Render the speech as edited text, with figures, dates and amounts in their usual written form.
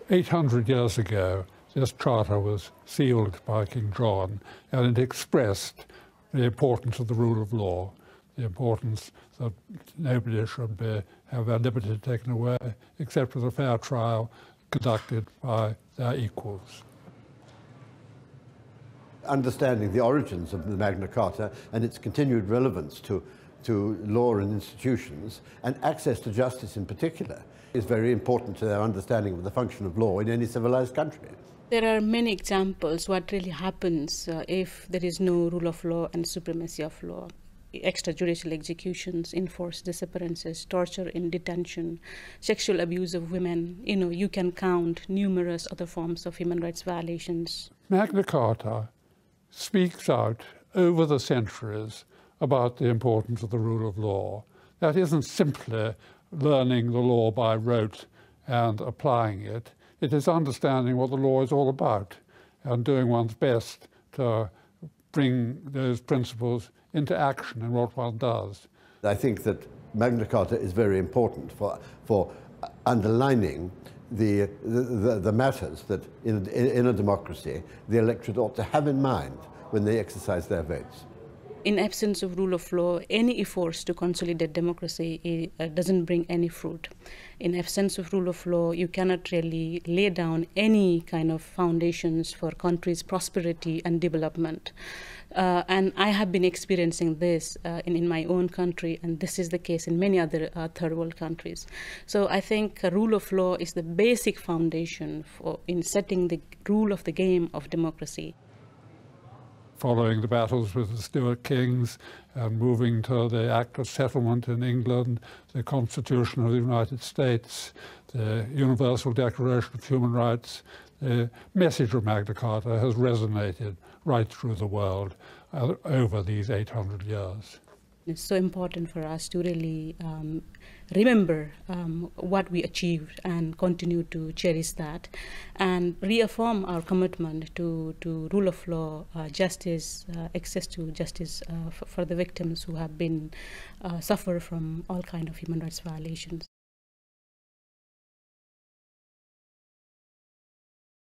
800 years ago, this charter was sealed by King John, and it expressed the importance of the rule of law, the importance that nobody should have their liberty taken away, except with a fair trial conducted by their equals. Understanding the origins of the Magna Carta and its continued relevance to law and institutions, and access to justice in particular, is very important to their understanding of the function of law in any civilized country. There are many examples what really happens if there is no rule of law and supremacy of law. Extrajudicial executions, enforced disappearances, torture in detention, sexual abuse of women. You can count numerous other forms of human rights violations. Magna Carta speaks out over the centuries about the importance of the rule of law. That isn't simply learning the law by rote and applying it. It is understanding what the law is all about and doing one's best to bring those principles into action in what one does. I think that Magna Carta is very important for underlining the matters that in a democracy the electorate ought to have in mind when they exercise their votes. In absence of rule of law, any efforts to consolidate democracy doesn't bring any fruit. In absence of rule of law, you cannot really lay down any kind of foundations for country's prosperity and development. And I have been experiencing this in my own country, and this is the case in many other third world countries. So I think rule of law is the basic foundation in setting the rule of the game of democracy. Following the battles with the Stuart kings and moving to the Act of Settlement in England, the Constitution of the United States, the Universal Declaration of Human Rights, the message of Magna Carta has resonated right through the world over these 800 years. It's so important for us to really remember what we achieved and continue to cherish that, and reaffirm our commitment to rule of law, justice, access to justice for the victims who have been suffer from all kinds of human rights violations.